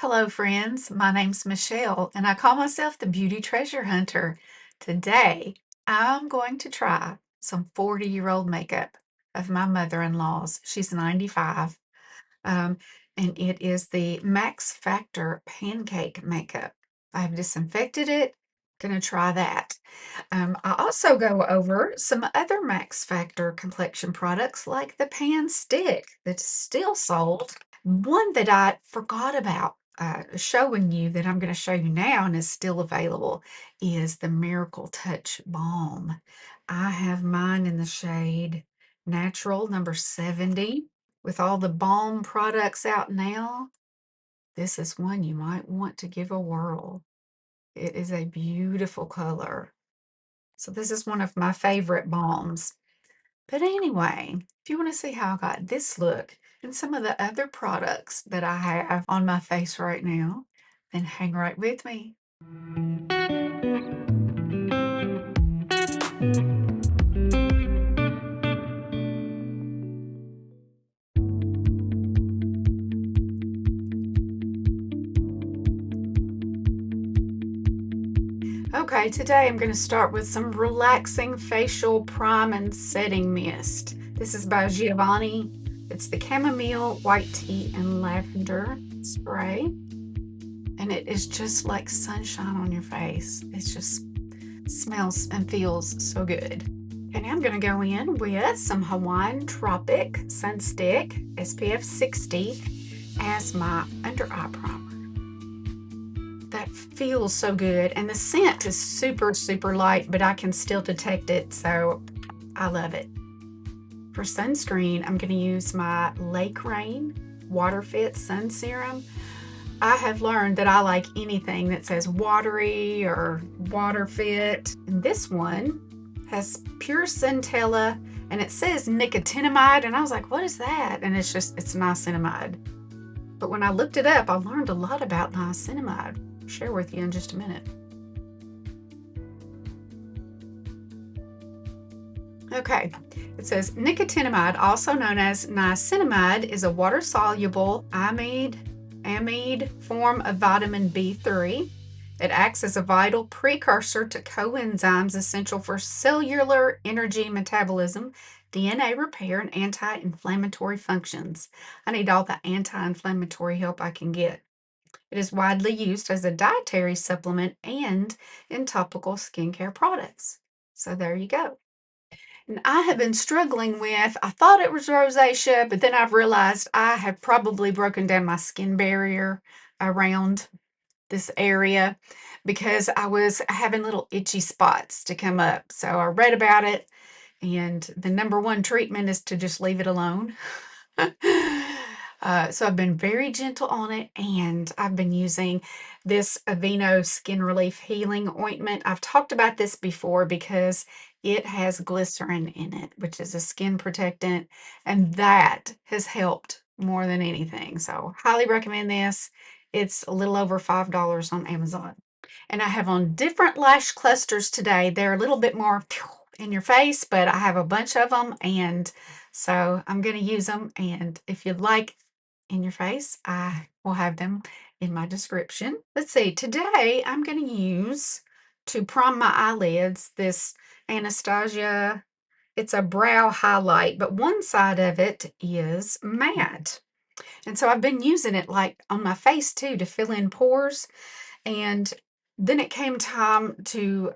Hello, friends. My name's Michelle, and I call myself the Beauty Treasure Hunter. Today, I'm going to try some 40-year-old makeup of my mother-in-law's. She's 95, um, and it is the Max Factor Pancake makeup. I've disinfected it. Gonna try that. I also go over some other Max Factor complexion products like the Pan Stick that's still sold. One that I forgot about showing you that I'm going to show you now and is still available is the Miracle Touch Balm. I have mine in the shade Natural number 70. With all the balm products out now, this is one you might want to give a whirl. It is a beautiful color. So this is one of my favorite balms. But anyway, if you want to see how I got this look and some of the other products that I have on my face right now, then hang right with me. Okay, today I'm going to start with some relaxing facial prime and setting mist. This is by Giovanni. It's the chamomile, white tea, and lavender spray. And it is just like sunshine on your face. It just smells and feels so good. And I'm going to go in with some Hawaiian Tropic Unstick SPF 60 as my under eye primer. That feels so good. And the scent is super, super light, but I can still detect it. So I love it. For sunscreen, I'm going to use my Lake Rain Water Fit Sun Serum. I have learned that I like anything that says watery or water fit. And this one has pure centella and it says nicotinamide. And I was like, what is that? And it's niacinamide. But when I looked it up, I learned a lot about niacinamide. I'll share with you in just a minute. Okay, it says nicotinamide, also known as niacinamide, is a water-soluble amide form of vitamin B3. It acts as a vital precursor to coenzymes essential for cellular energy metabolism, DNA repair, and anti-inflammatory functions. I need all the anti-inflammatory help I can get. It is widely used as a dietary supplement and in topical skincare products. So there you go. And I have been struggling with, I thought it was rosacea, but then I've realized I have probably broken down my skin barrier around this area because I was having little itchy spots to come up. So I read about it, and the number one treatment is to just leave it alone. So I've been very gentle on it, and I've been using this Aveeno Skin Relief Healing Ointment. I've talked about this before because it has glycerin in it, which is a skin protectant, and that has helped more than anything. So highly recommend this. It's a little over $5 on Amazon. And I have on different lash clusters today. They're a little bit more in your face, but I have a bunch of them, and so I'm going to use them. And if you'd like in your face, I will have them in my description. Let's see, today I'm going to use to prime my eyelids this Anastasia. It's a brow highlight, but one side of it is matte. And so I've been using it like on my face too to fill in pores. And then it came time to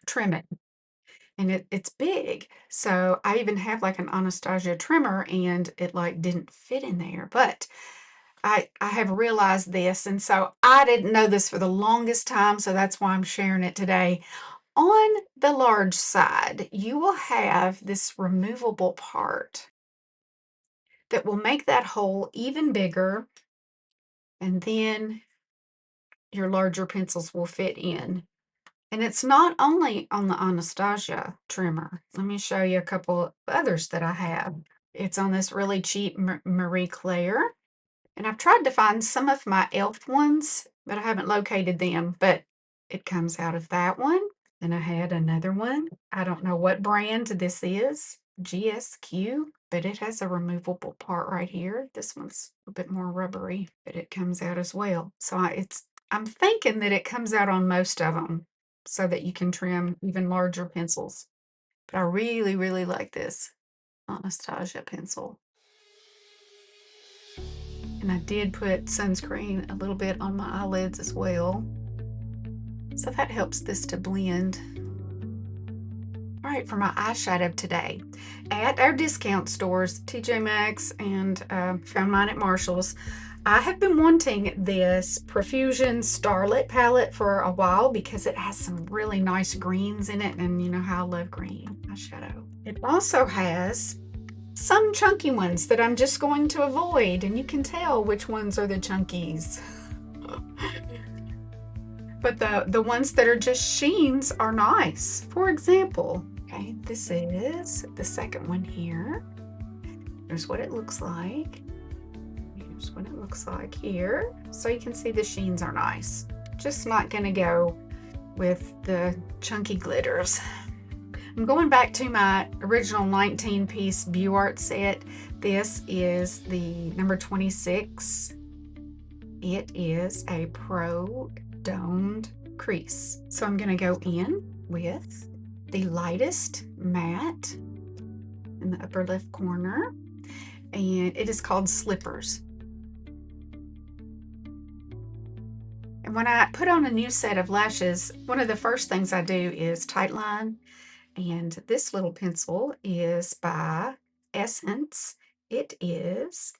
trim it. And it's big. So I even have like an Anastasia trimmer and it like didn't fit in there. But I have realized this. And so I didn't know this for the longest time. So that's why I'm sharing it today. On the large side, you will have this removable part that will make that hole even bigger. And then your larger pencils will fit in. And it's not only on the Anastasia trimmer. Let me show you a couple of others that I have. It's on this really cheap Marie Claire. And I've tried to find some of my e.l.f. ones, but I haven't located them. But it comes out of that one. And I had another one. I don't know what brand this is. GSQ, but it has a removable part right here. This one's a bit more rubbery, but it comes out as well. So I'm thinking that it comes out on most of them so that you can trim even larger pencils. But I really, really like this Anastasia pencil. And I did put sunscreen a little bit on my eyelids as well. So that helps this to blend. All right, for my eyeshadow today, at our discount stores, TJ Maxx, and found mine at Marshall's, I have been wanting this Profusion Starlet palette for a while because it has some really nice greens in it, and you know how I love green eyeshadow. It also has some chunky ones that I'm just going to avoid, and you can tell which ones are the chunkies. But the ones that are just sheens are nice. For example, okay, this is the second one here. Here's what it looks like. Here's what it looks like here. So you can see the sheens are nice. Just not gonna go with the chunky glitters. I'm going back to my original 19-piece View Art set. This is the number 26. It is a Pro domed crease. So I'm going to go in with the lightest matte in the upper left corner, and it is called Slippers. And when I put on a new set of lashes, one of the first things I do is tight line, and this little pencil is by Essence. It is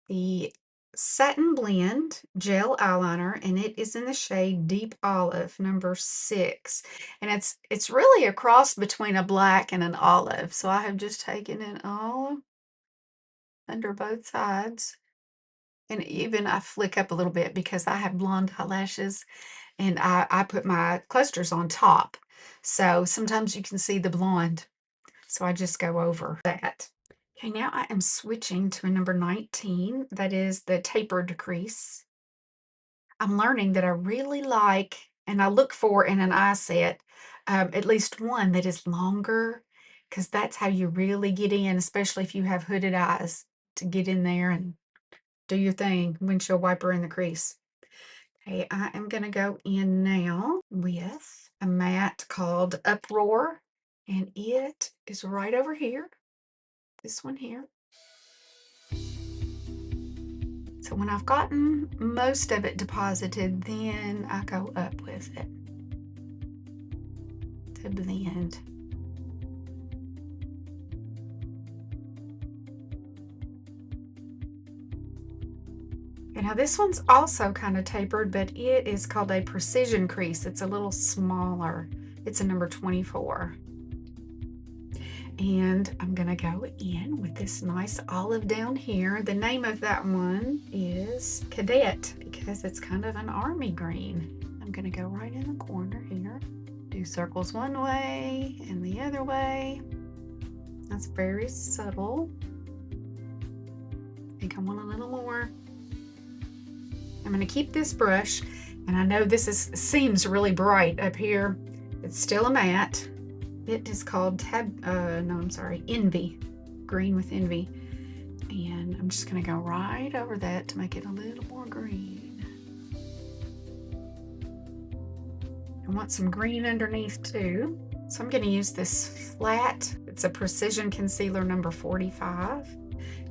the Satin Blend Gel Eyeliner, and it is in the shade Deep Olive, number 6. And it's really a cross between a black and an olive. So I have just taken it all under both sides. And even I flick up a little bit because I have blonde eyelashes, and I put my clusters on top. So sometimes you can see the blonde. So I just go over that. Okay, now I am switching to a number 19. That is the tapered crease. I'm learning that I really like, and I look for in an eye set, at least one that is longer, because that's how you really get in, especially if you have hooded eyes, to get in there and do your thing, windshield wiper in the crease. Okay, I am going to go in now with a matte called Uproar, and it is right over here. This one here. So when I've gotten most of it deposited, then I go up with it to blend. And now this one's also kind of tapered, but it is called a Precision crease. It's a little smaller. It's a number 24. And I'm gonna go in with this nice olive down here. The name of that one is Cadet because it's kind of an army green. I'm gonna go right in the corner here. Do circles one way and the other way. That's very subtle. I think I want a little more. I'm gonna keep this brush, and I know this seems really bright up here. It's still a matte. It is called Envy, green with Envy. And I'm just gonna go right over that to make it a little more green. I want some green underneath too. So I'm gonna use this flat, it's a Precision Concealer number 45.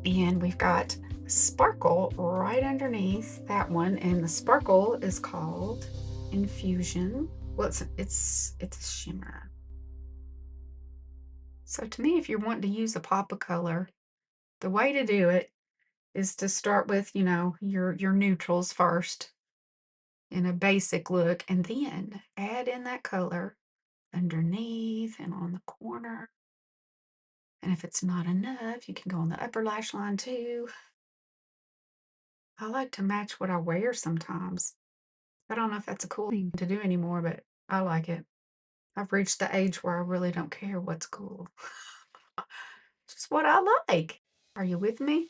And we've got sparkle right underneath that one. And the sparkle is called Infusion. Well, it's a shimmer. So to me, if you're wanting to use a pop of color, the way to do it is to start with, you know, your neutrals first in a basic look, and then add in that color underneath and on the corner. And if it's not enough, you can go on the upper lash line too. I like to match what I wear sometimes. I don't know if that's a cool thing to do anymore, but I like it. I've reached the age where I really don't care what's cool. Just what I like. Are you with me?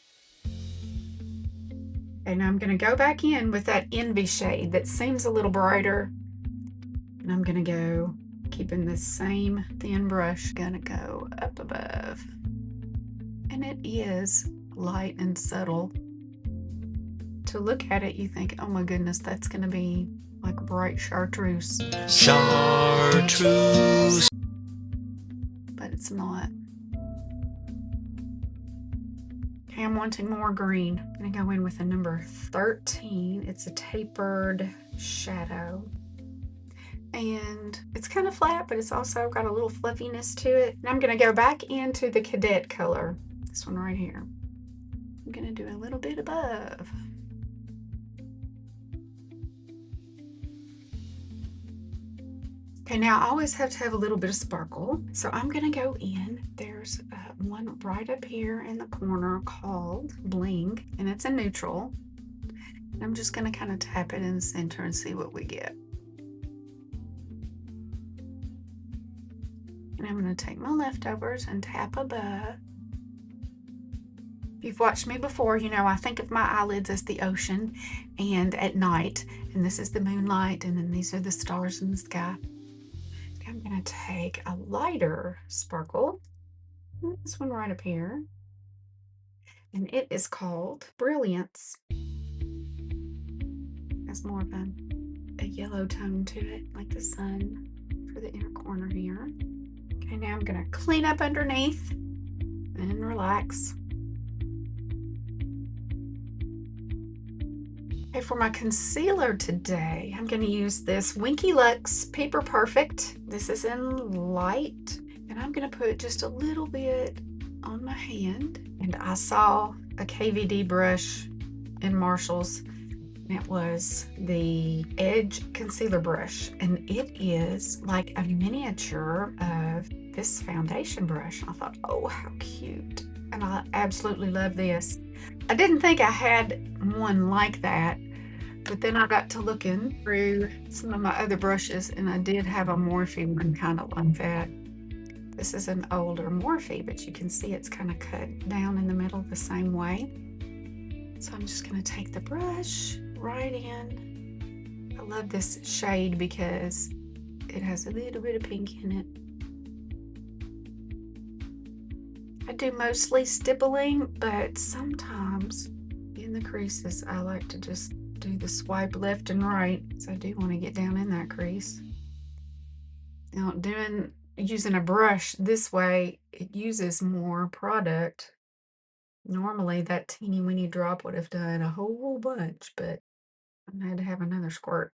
And I'm going to go back in with that Envy shade that seems a little brighter. And I'm going to go Keeping this same thin brush, gonna go up above. And it is light and subtle. To look at it, you think, oh my goodness, that's gonna be like bright chartreuse. Chartreuse. But it's not. Okay, I'm wanting more green. I'm gonna go in with a number 13. It's a tapered shadow. And it's kind of flat, but it's also got a little fluffiness to it. And I'm gonna go back into the cadet color, this one right here. I'm gonna do a little bit above. Okay, now I always have to have a little bit of sparkle. So I'm gonna go in. There's one right up here in the corner called Bling, and it's a neutral. And I'm just gonna kind of tap it in the center and see what we get. And I'm gonna take my leftovers and tap above. If you've watched me before, you know I think of my eyelids as the ocean and at night, and this is the moonlight, and then these are the stars in the sky. I'm gonna take a lighter sparkle, this one right up here, and it is called Brilliance. Has more of a yellow tone to it, like the sun for the inner corner here. Okay, now I'm gonna clean up underneath and relax. Okay, for my concealer today, I'm going to use this Winky Luxe Peeper Perfect. This is in light, and I'm going to put just a little bit on my hand. And I saw a KVD brush in Marshall's, and it was the Edge Concealer Brush, and it is like a miniature of this foundation brush. I thought, oh, how cute. And I absolutely love this. I didn't think I had one like that, but then I got to looking through some of my other brushes, and I did have a Morphe one kind of like that. This is an older Morphe, but you can see it's kind of cut down in the middle the same way. So I'm just going to take the brush right in. I love this shade because it has a little bit of pink in it. I do mostly stippling, but sometimes in the creases I like to just do the swipe left and right, so I do want to get down in that crease. Now using a brush this way, it uses more product. Normally that teeny weeny drop would have done a whole bunch, but I had to have another squirt.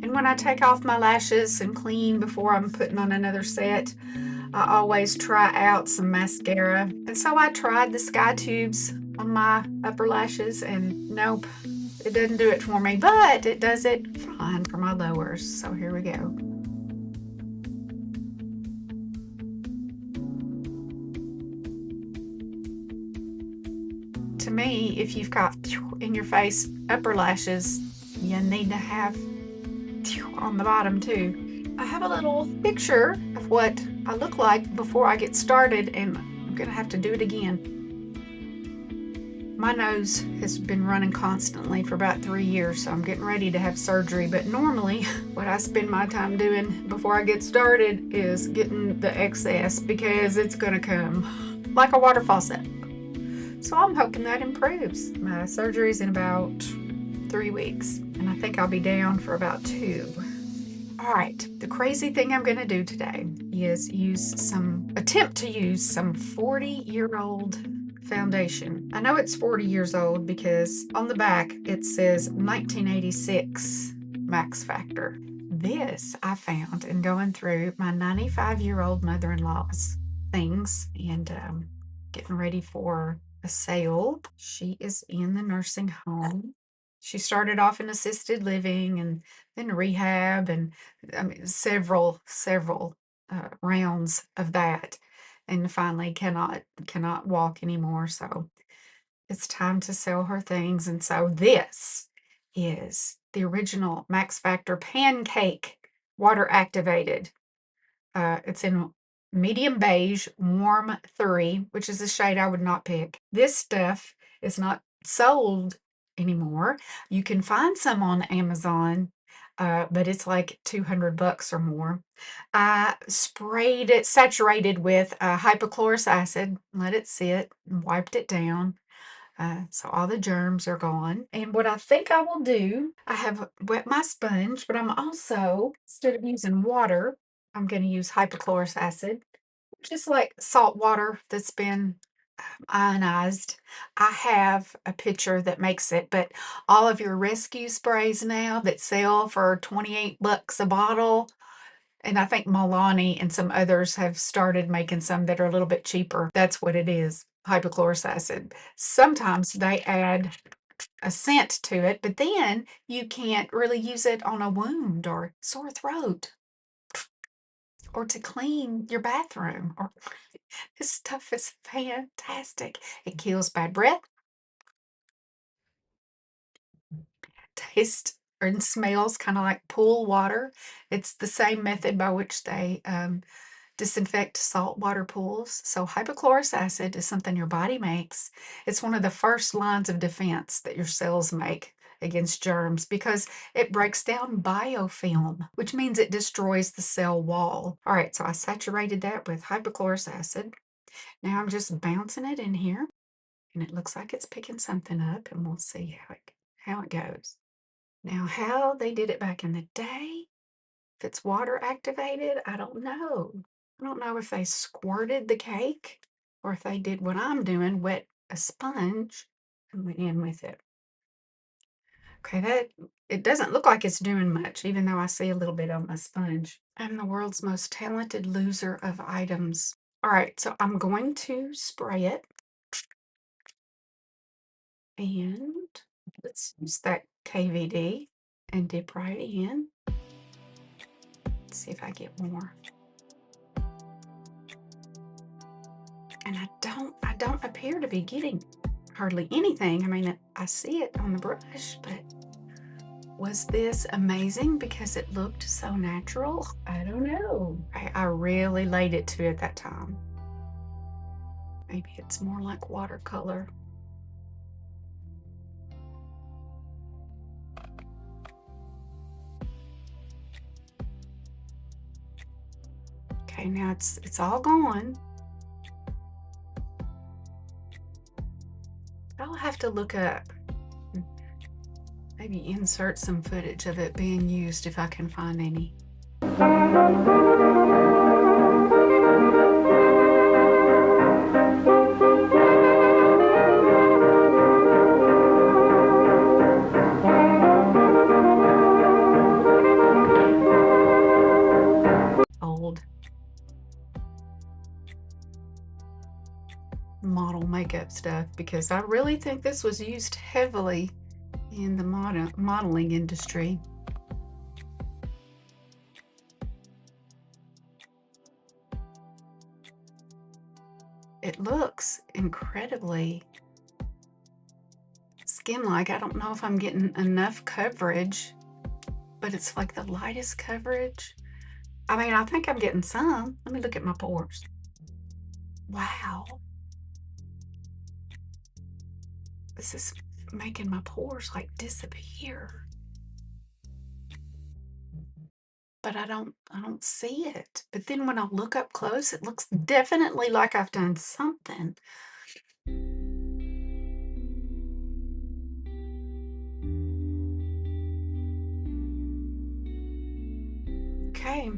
And when I take off my lashes and clean before I'm putting on another set, I always try out some mascara. And so I tried the Sky Tubes on my upper lashes, and nope, it doesn't do it for me, but it does it fine for my lowers. So here we go. To me, if you've got in your face upper lashes, you need to have on the bottom too. I have a little picture of what I look like before I get started, and I'm gonna have to do it again. My nose has been running constantly for about 3 years, so I'm getting ready to have surgery, but normally what I spend my time doing before I get started is getting the excess, because it's gonna come like a water faucet. So I'm hoping that improves. My surgery's in about 3 weeks, and I think I'll be down for about 2. All right, the crazy thing I'm gonna do today is attempt to use some 40-year-old foundation. I know it's 40 years old because on the back it says 1986 Max Factor. This I found in going through my 95-year-old mother-in-law's things and getting ready for a sale. She is in the nursing home. She started off in assisted living and then rehab, and I mean several rounds of that, and finally cannot walk anymore. So it's time to sell her things. And so this is the original Max Factor Pancake, water activated. It's in medium beige, warm 3, which is a shade I would not pick. This stuff is not sold anymore. You can find some on Amazon. but it's like $200 or more. I sprayed it, saturated with hypochlorous acid, let it sit, and wiped it down. So all the germs are gone. And what I think I will do, I have wet my sponge, but I'm also, instead of using water, I'm going to use hypochlorous acid, just like salt water that's been ionized. I have a pitcher that makes it, but all of your rescue sprays now that sell for $28 a bottle, and I think Milani and some others have started making some that are a little bit cheaper. That's what it is, hypochlorous acid. Sometimes they add a scent to it, but then you can't really use it on a wound or sore throat or to clean your bathroom. Or this stuff is fantastic. It kills bad breath, tastes and smells kind of like pool water. It's the same method by which they disinfect saltwater pools. So hypochlorous acid is something your body makes. It's one of the first lines of defense that your cells make against germs because it breaks down biofilm, which means it destroys the cell wall. All right, so I saturated that with hypochlorous acid. Now I'm just bouncing it in here, and it looks like it's picking something up, and we'll see how it goes. Now, how they did it back in the day, if it's water activated, I don't know. I don't know if they squirted the cake or if they did what I'm doing, wet a sponge and went in with it. Okay, it doesn't look like it's doing much, even though I see a little bit on my sponge. I'm the world's most talented loser of items. All right, so I'm going to spray it. And let's use that KVD and dip right in. Let's see if I get more. And I don't appear to be getting hardly anything. I mean, I see it on the brush, but was this amazing because it looked so natural? I don't know. I really laid it to it that time. Maybe it's more like watercolor. Okay, now it's all gone. I'll have to look up, maybe insert some footage of it being used if I can find any. Old model makeup stuff, because I really think this was used heavily in the modeling industry. It looks incredibly skin-like. I don't know if I'm getting enough coverage, but it's like the lightest coverage. I mean, I think I'm getting some. Let me look at my pores. Wow. This is making my pores like disappear. But I don't see it. But then when I look up close, it looks definitely like I've done something. Okay,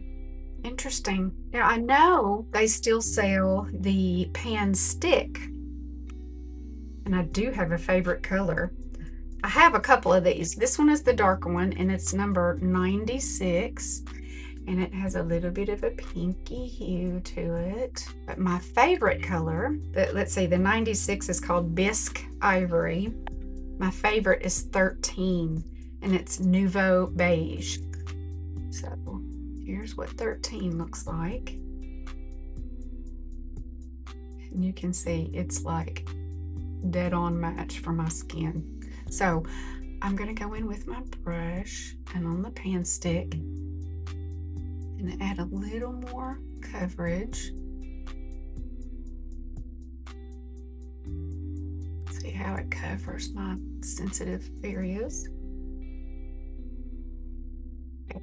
interesting. Now I know they still sell the pan stick, and I do have a favorite color. I have a couple of these. This one is the darker one, and it's number 96, and it has a little bit of a pinky hue to it. But my favorite color, let's see, the 96 is called Bisque Ivory. My favorite is 13, and it's Nouveau Beige. So here's what 13 looks like. And you can see it's like dead on match for my skin. So I'm going to go in with my brush and on the pan stick and add a little more coverage. See how it covers my sensitive areas.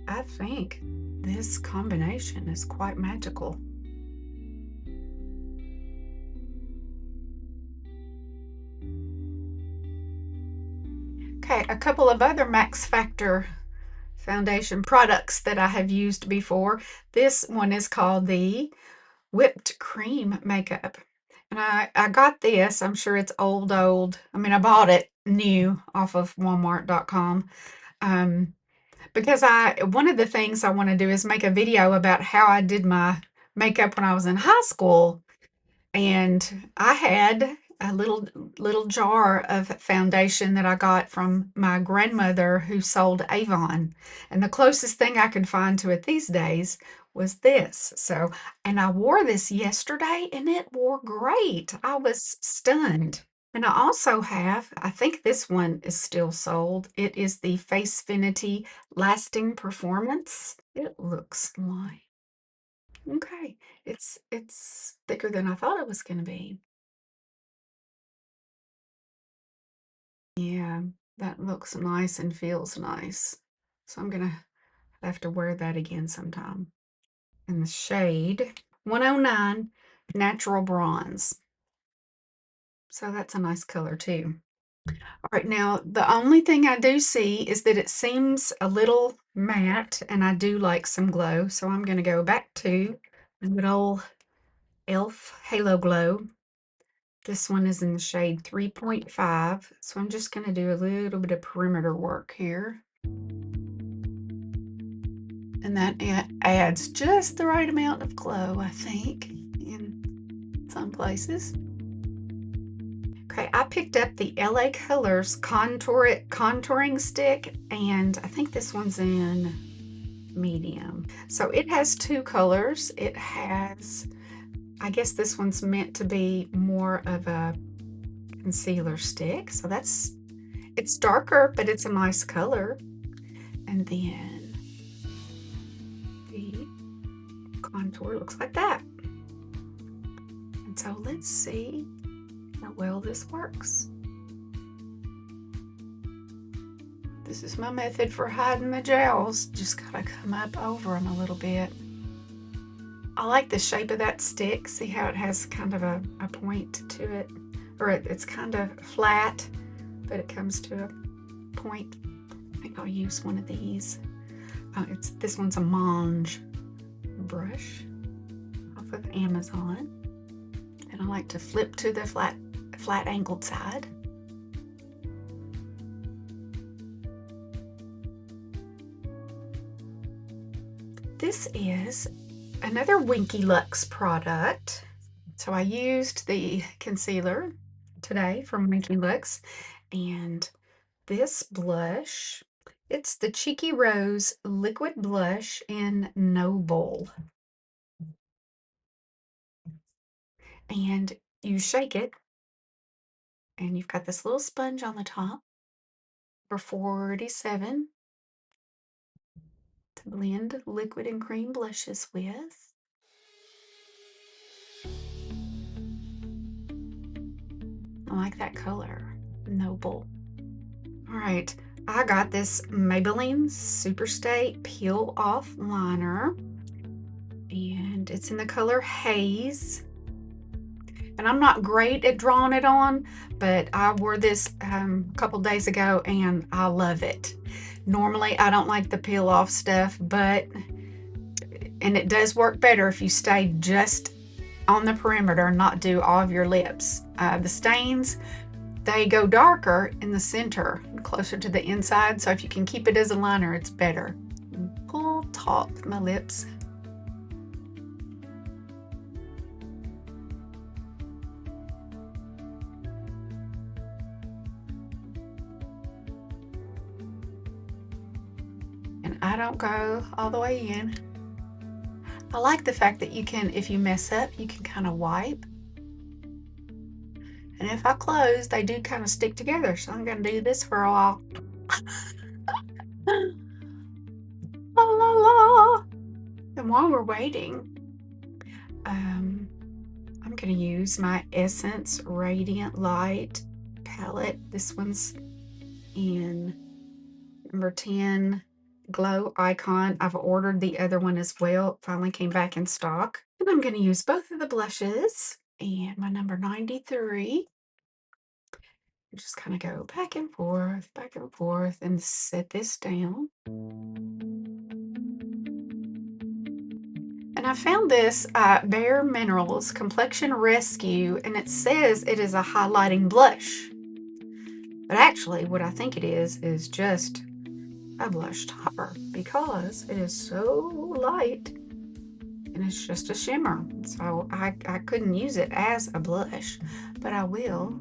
I think this combination is quite magical. Okay, a couple of other Max Factor foundation products that I have used before. This one is called the Whipped Cream Makeup. And I got this. I'm sure it's old. I mean, I bought it new off of Walmart.com. Um, because one of the things I want to do is make a video about how I did my makeup when I was in high school. And I had a little jar of foundation that I got from my grandmother who sold Avon. And the closest thing I could find to it these days was this. So, and I wore this yesterday and it wore great. I was stunned. And I also have, I think this one is still sold. It is the Facefinity Lasting Performance. It looks like, okay, it's thicker than I thought it was going to be. Yeah, that looks nice and feels nice. So I'm gonna have to wear that again sometime. In the shade 109 Natural Bronze. So that's a nice color too. All right, now the only thing I do see is that it seems a little matte and I do like some glow. So I'm gonna go back to the good old e.l.f. Halo Glow. This one is in the shade 3.5. So I'm just gonna do a little bit of perimeter work here. And that adds just the right amount of glow, I think, in some places. Okay, I picked up the LA Colors contouring stick, and I think this one's in medium. So it has two colors. It has, I guess this one's meant to be more of a concealer stick. So it's darker, but it's a nice color. And then the contour looks like that. And so let's see how well this works. This is my method for hiding the gels. Just gotta come up over them a little bit. I like the shape of that stick. See how it has kind of a point to it? Or it's kind of flat, but it comes to a point. I think I'll use one of these. This one's a Mange brush off of Amazon. And I like to flip to the flat angled side. This is another Winky Luxe product. So I used the concealer today from Winky Luxe, and this blush, it's the Cheeky Rose Liquid Blush in Noble. And you shake it, and you've got this little sponge on the top for 47 to blend liquid and cream blushes with. I like that color, Noble. All right, I got this Maybelline Superstay Peel Off Liner, and it's in the color Haze. And I'm not great at drawing it on, but I wore this a couple days ago and I love it. Normally, I don't like the peel off stuff, and it does work better if you stay just on the perimeter and not do all of your lips. The stains, they go darker in the center, closer to the inside, so if you can keep it as a liner, it's better. Pull taut with my lips. And I don't go all the way in. I like the fact that you can, if you mess up, you can kind of wipe. And if I close, they do kind of stick together. So I'm going to do this for a while. La la la. And while we're waiting, I'm going to use my Essence Radiant Light palette. This one's in number 10 glow icon. I've ordered the other one as well. It finally came back in stock. And I'm going to use both of the blushes and my number 93. Just kind of go back and forth, and set this down. And I found this Bare Minerals Complexion Rescue, and it says it is a highlighting blush. But actually, what I think it is just a blush topper, because it is so light and it's just a shimmer. So I couldn't use it as a blush, but I will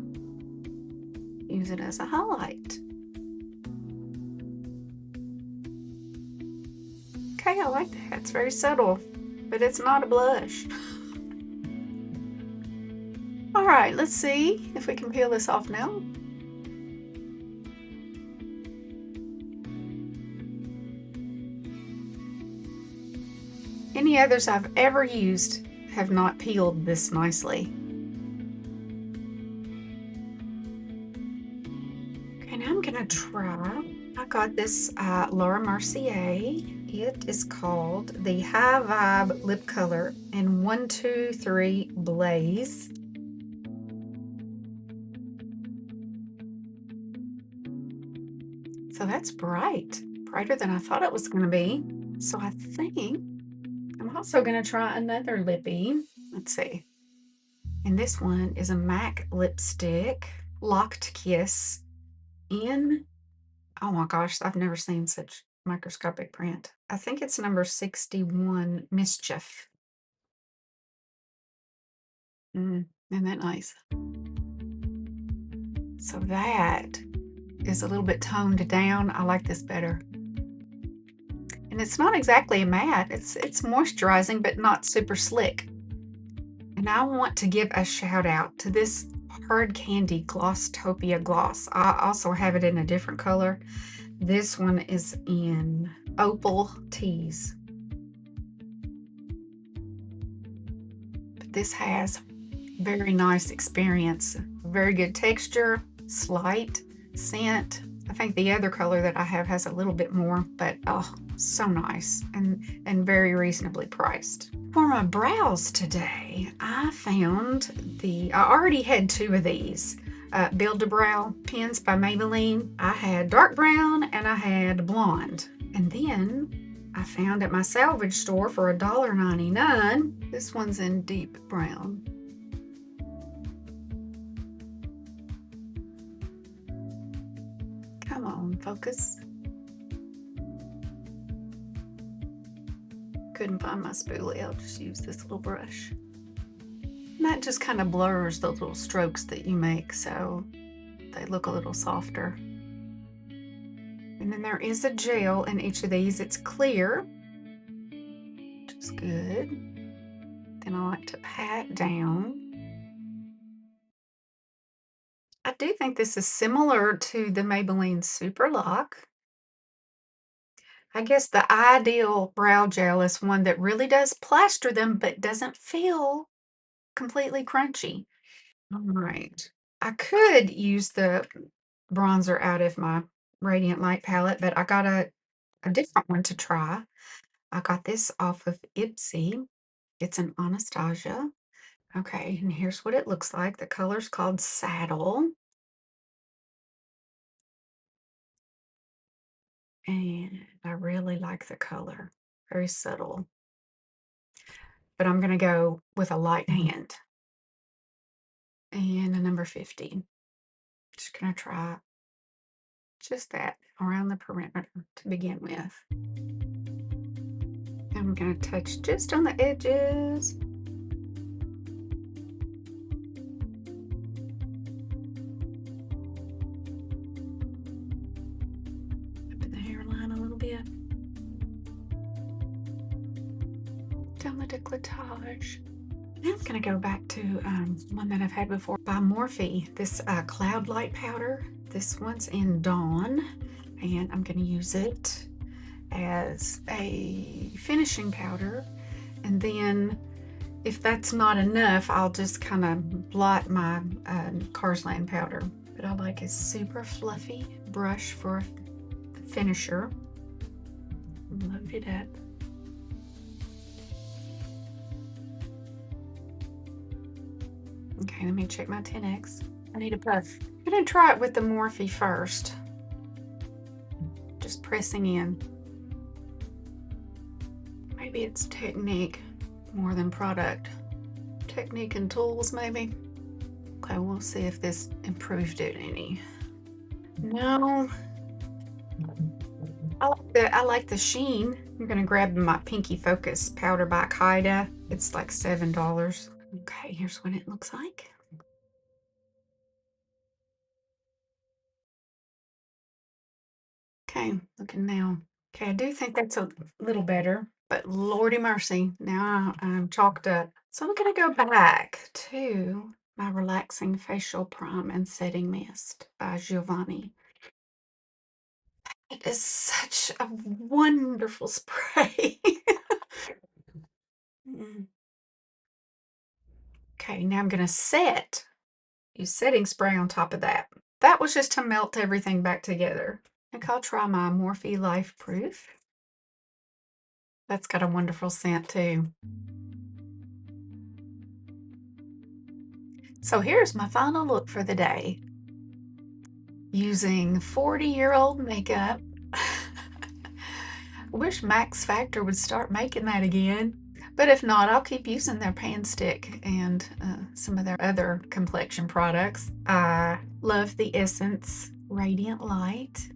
use it as a highlight. Okay, I like that. It's very subtle, but it's not a blush. All right, let's see if we can peel this off now. Any others I've ever used have not peeled this nicely. Okay, now I'm gonna try. I got this Laura Mercier. It is called the High Vibe Lip Color in 123 Blaze. So that's bright, brighter than I thought it was gonna be. So I think I'm also gonna try another lippy. Let's see. And this one is a MAC lipstick, Locked Kiss in, oh my gosh, I've never seen such microscopic print. I think it's number 61, Mischief. Isn't that nice? So that is a little bit toned down. I like this better. And it's not exactly a matte. It's moisturizing, but not super slick. And I want to give a shout out to this Hard Candy Glosstopia gloss. I also have it in a different color. This one is in Opal Tease. But this has very nice experience, very good texture, slight scent. I think the other color that I have has a little bit more, but oh, so nice and very reasonably priced. For my brows today, I found I already had two of these Build a Brow pens by Maybelline. I had dark brown and I had blonde. And then I found at my salvage store for $1.99. This one's in deep brown. Come on, focus. Couldn't find my spoolie. I'll just use this little brush. And that just kind of blurs the little strokes that you make, so they look a little softer. And then there is a gel in each of these. It's clear, which is good. Then I like to pat down. I do think this is similar to the Maybelline Super Lock. I guess the ideal brow gel is one that really does plaster them, but doesn't feel completely crunchy. All right. I could use the bronzer out of my Radiant Light palette, but I got a different one to try. I got this off of Ipsy. It's an Anastasia. Okay, and here's what it looks like. The color's called Saddle. And I really like the color. Very subtle. But I'm going to go with a light hand. And a number 50. Just going to try just that around the perimeter to begin with. I'm going to touch just on the edges. Up in the hairline a little bit. Down the décolletage. Now I'm going to go back to one that I've had before by Morphe, this Cloud Light powder. This one's in Dawn, and I'm going to use it as a finishing powder. And then if that's not enough, I'll just kind of blot my Cars Land powder. But I like a super fluffy brush for the finisher. Load it up. Okay, let me check my 10X. I need a puff. I'm gonna try it with the Morphe first. Just pressing in. Maybe it's technique more than product. Technique and tools, maybe. Okay, we'll see if this improved it any. No. I like the sheen. I'm gonna grab my Pinky Focus powder by Kaida. It's like $7. Okay, here's what it looks like. Okay, looking now. Okay, I do think that's a little better, but Lordy mercy, now I'm chalked up. So I'm gonna go back to my Relaxing Facial Prime and Setting Mist by Giovanni. It is such a wonderful spray. Mm. Okay, now I'm gonna use setting spray on top of that. That was just to melt everything back together. I think I'll try my Morphe Life Proof. That's got a wonderful scent too. So here's my final look for the day. Using 40-year-old makeup. Wish Max Factor would start making that again. But if not, I'll keep using their pan stick and some of their other complexion products. I love the Essence Radiant Light.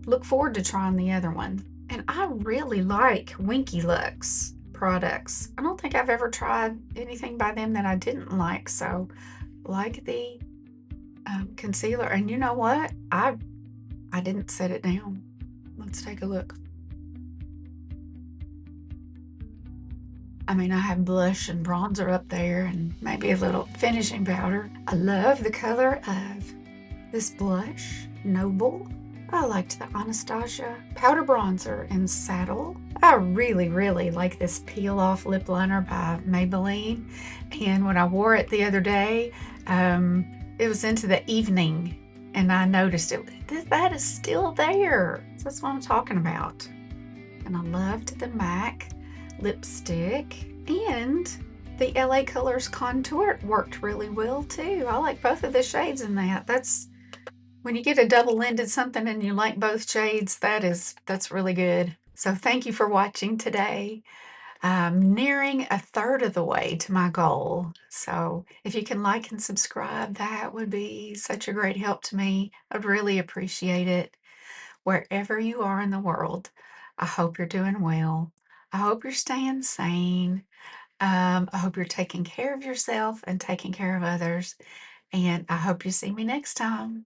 Look forward to trying the other one. And I really like Winky Lux products. I don't think I've ever tried anything by them that I didn't like. So like the concealer. And you know what? I didn't set it down. Let's take a look. I mean, I have blush and bronzer up there and maybe a little finishing powder. I love the color of this blush, Noble. I liked the Anastasia powder bronzer in Saddle. I really, really like this Peel Off Lip Liner by Maybelline. And when I wore it the other day, it was into the evening and I noticed it. That is still there. That's what I'm talking about. And I loved the MAC lipstick, and the LA Colors contour worked really well too. I like both of the shades in that. That's when you get a double-ended something and you like both shades, that's really good. So thank you for watching today. I'm nearing a third of the way to my goal. So if you can like and subscribe, that would be such a great help to me. I'd really appreciate it. Wherever you are in the world, I hope you're doing well. I hope you're staying sane. I hope you're taking care of yourself and taking care of others. And I hope you see me next time.